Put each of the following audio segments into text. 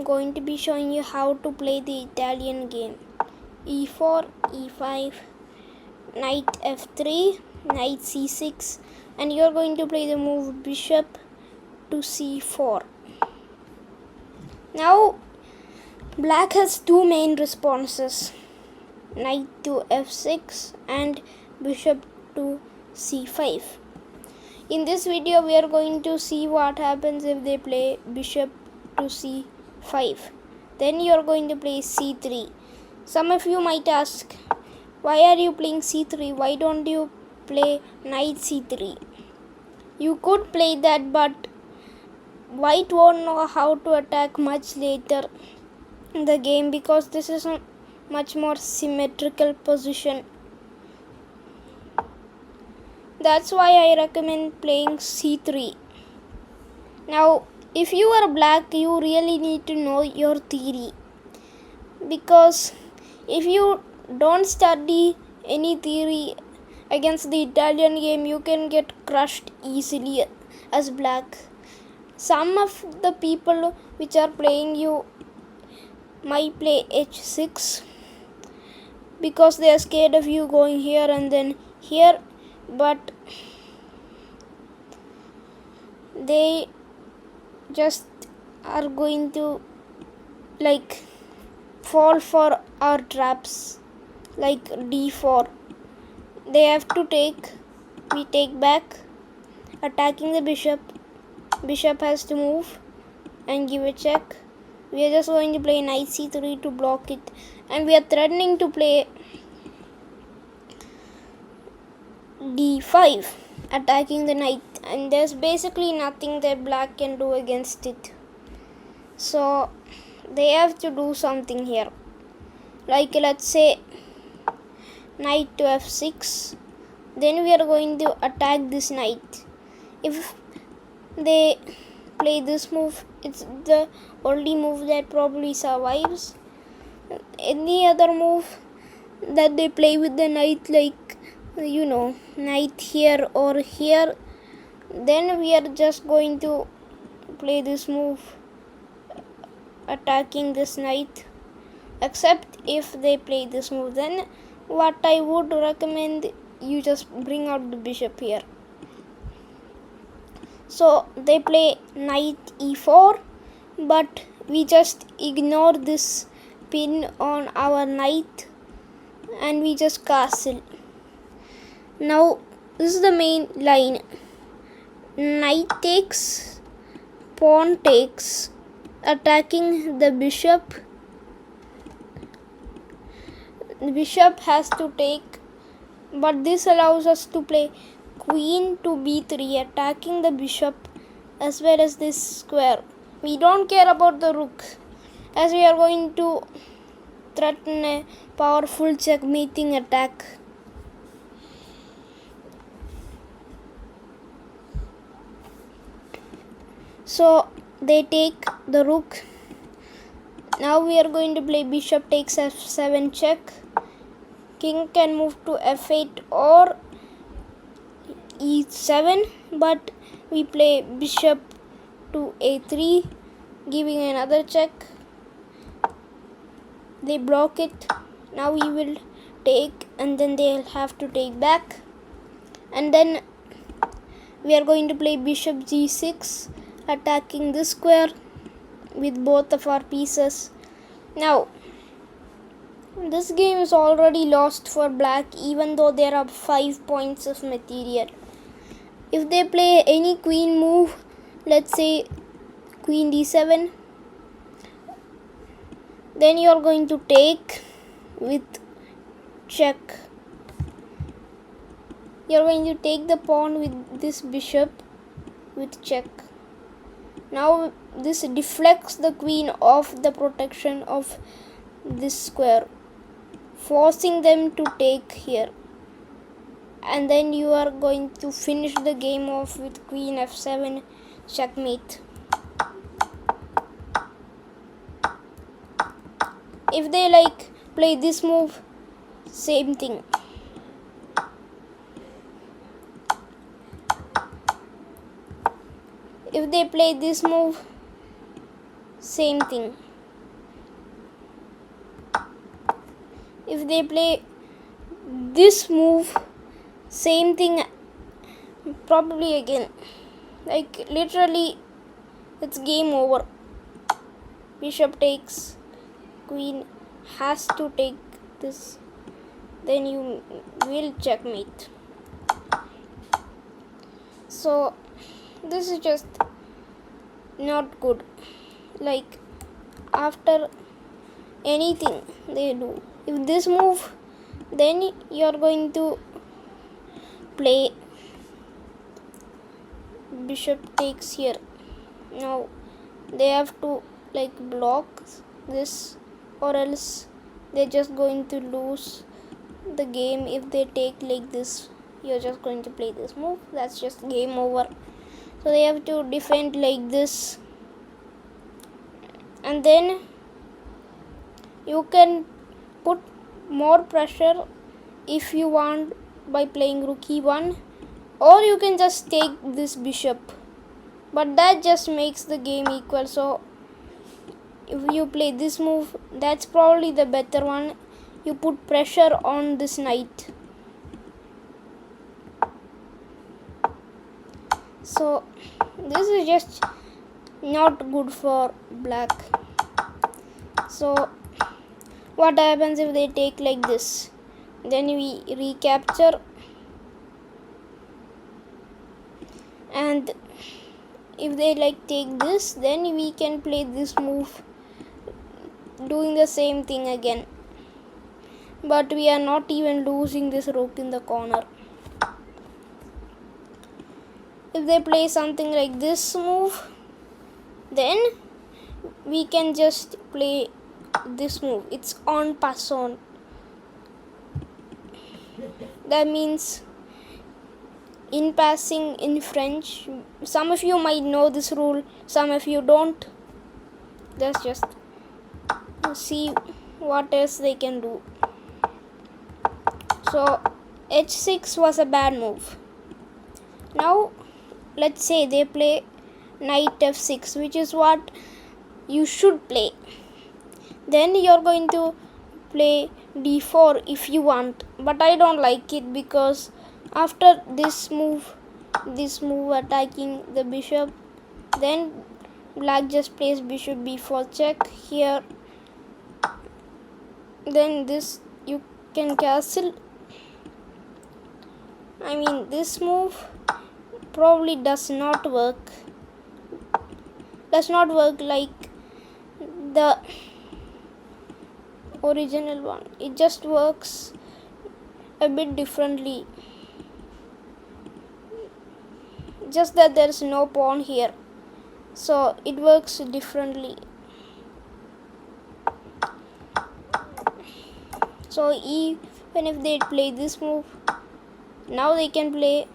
going to be showing you how to play the Italian game. e4, e5, knight f3, knight c6, and you're going to play the move bishop to c4. Now black has two main responses, knight to f6 and bishop to c5. In this video we are going to see what happens if they play bishop to c5. Then you are going to play c3. Some of you might ask, why are you playing c3? Why don't you play knight c3? You could play that, but white won't know how to attack much later in the game because this is a much more symmetrical position. That's why I recommend playing c3. Now, if you are black, you really need to know your theory, because if you don't study any theory against the Italian game, you can get crushed easily as black. Some of the people which are playing you might play h6 because they are scared of you going here and then here, but they just are going to fall for our traps like d4. They have to take, we take back, attacking the bishop. Bishop has to move and give a check. We are just going to play knight c3 to block it, and we are threatening to play d5, attacking the knight, and there's basically nothing that black can do against it. So they have to do something here, like let's say knight to f6. Then we are going to attack this knight. If they play this move, it's the only move that probably survives. Any other move that they play with the knight, like knight here or here, then we are just going to play this move attacking this knight. Except if they play this move, then what I would recommend, you just bring out the bishop here. So they play knight e4, but we just ignore this pin on our knight and we just castle. Now this is the main line. Knight takes, pawn takes, attacking the bishop. The bishop has to take, but this allows us to play queen to b3, attacking the bishop as well as this square. We don't care about the rook, as we are going to threaten a powerful checkmating attack. So they take the rook. Now we are going to play bishop takes f7 check. King can move to f8 or e7, but we play bishop to a3, giving another check. They block it. Now we will take, and then they'll have to take back, and then we are going to play bishop g6, attacking this square with both of our pieces. Now this game is already lost for black, even though there are 5 points of material. If they play any queen move, let's say queen d7, then you are going to take with check. You are going to take the pawn with this bishop with check. Now this deflects the queen off the protection of this square, forcing them to take here, and then you are going to finish the game off with queen f7 checkmate. If they play this move, same thing. If they play this move, same thing. if they play this move, same thing probably again. Like literally it's game over. Bishop takes, queen has to take this, then you will checkmate. So this is just not good. Like after anything they do, if this move, then you're going to play bishop takes here. Now they have to like block this, or else they're just going to lose the game. If they take like this, you're just going to play this move, that's just game over. So they have to defend like this, and then you can put more pressure if you want by playing rook e1, or you can just take this bishop, but that just makes the game equal. So if you play this move, that's probably the better one. You put pressure on this knight. So this is just not good for black. So what happens if they take like this? Then we recapture, and if they like take this, then we can play this move, doing the same thing again, but we are not even losing this rook in the corner. If they play something like this move, then we can just play this move. It's en passant. That means in passing in French. Some of you might know this rule, some of you don't. Let's just see what else they can do. So h6 was a bad move. Now let's say they play knight f6, which is what you should play. Then you're going to play d4 if you want, but I don't like it, because after this move attacking the bishop, then black just plays bishop b4 check here, then this you can castle. I mean, this move probably does not work like the original one. It just works a bit differently, just that there's no pawn here, so it works differently. So even if they play this move, now they can play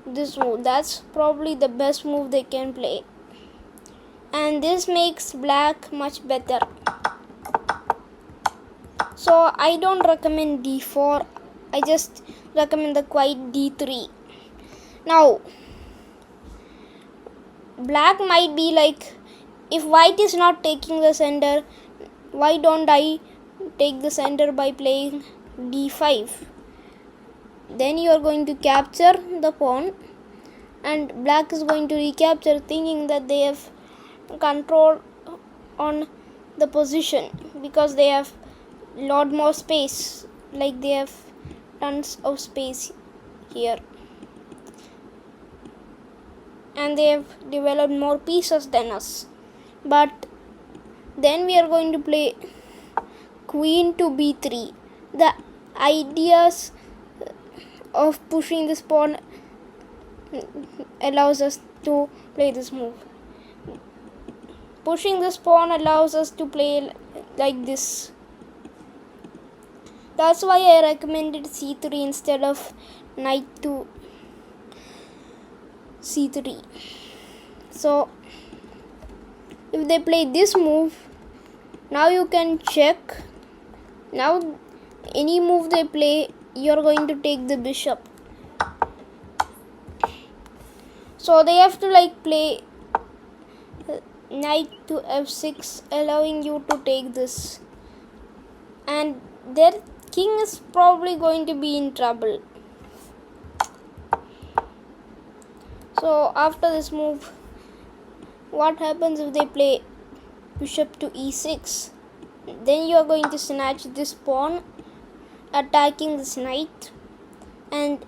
this move. That's probably the best move they can play, and this makes black much better. So I don't recommend d4, I just recommend the quiet d3. Now black might be like, if white is not taking the center, why don't I take the center by playing d5? Then you are going to capture the pawn, and black is going to recapture, thinking that they have control on the position, because they have lot more space, like they have tons of space here, and they have developed more pieces than us. But then we are going to play queen to b3. The ideas of pushing this pawn allows us to play this move. Pushing this pawn allows us to play like this. That's why I recommended c3 instead of knight to c3. So if they play this move, now you can check. Now any move they play, you're going to take the bishop. So they have to like play knight to f6, allowing you to take this, and their king is probably going to be in trouble. So after this move, what happens if they play bishop to e6? Then you are going to snatch this pawn, attacking this knight and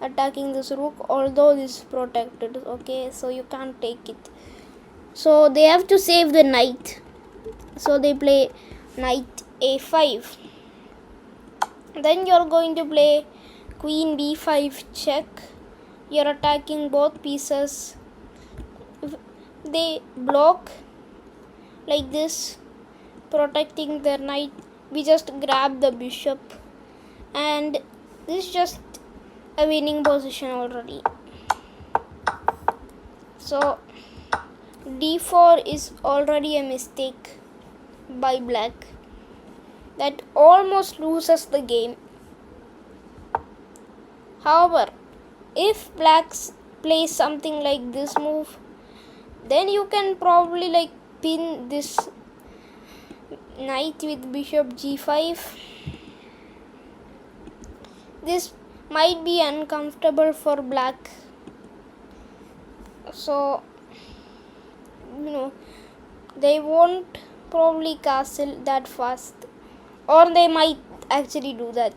attacking this rook, although this is protected. Okay, so you can't take it. So they have to save the knight. So they play knight a5. Then you're going to play queen b5 check. You're attacking both pieces. If they block like this, protecting their knight, we just grab the bishop, and this is just a winning position already. So d4 is already a mistake by black that almost loses the game. However, if black plays something like this move, then you can probably like pin this knight with bishop g5. This might be uncomfortable for black. So they won't probably castle that fast, or they might actually do that.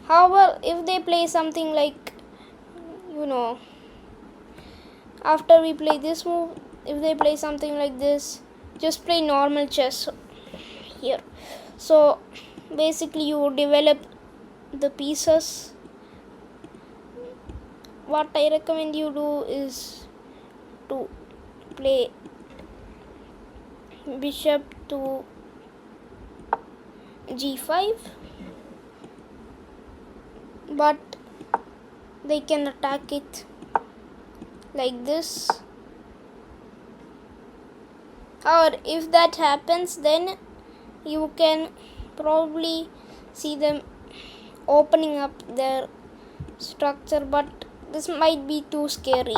However, if they play something like after we play this move, if they play something like this, just play normal chess here. So basically you develop the pieces. What I recommend you do is to play bishop to g5, but they can attack it like this. Or if that happens, then you can probably see them opening up their structure, but this might be too scary.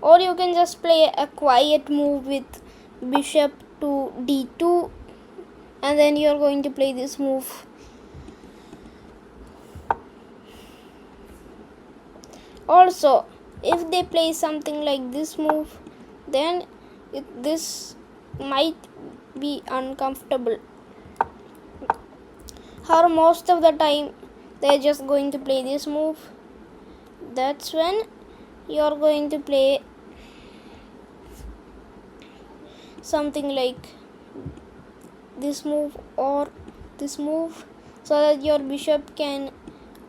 Or you can just play a quiet move with bishop to d2, and then you're going to play this move. Also, if they play something like this move, then this might be uncomfortable. Or most of the time they're just going to play this move. That's when you're going to play something like this move or this move, so that your bishop can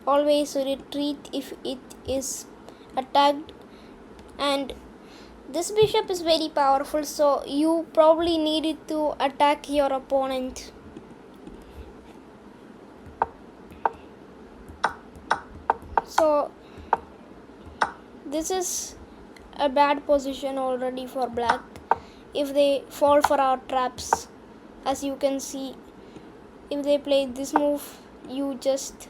always retreat if it is attacked. And this bishop is very powerful, so you probably need it to attack your opponent. So this is a bad position already for black if they fall for our traps. As you can see, if they play this move, you just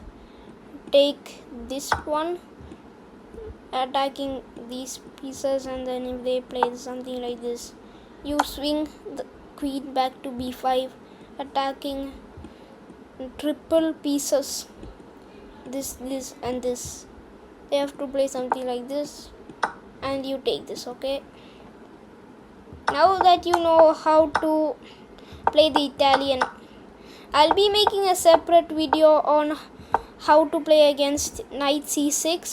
take this one, attacking these pieces, and then if they play something like this, you swing the queen back to b5, attacking triple pieces, this and this. They have to play something like this, and you take this. Okay, now that you know how to play the Italian, I'll be making a separate video on how to play against knight c6.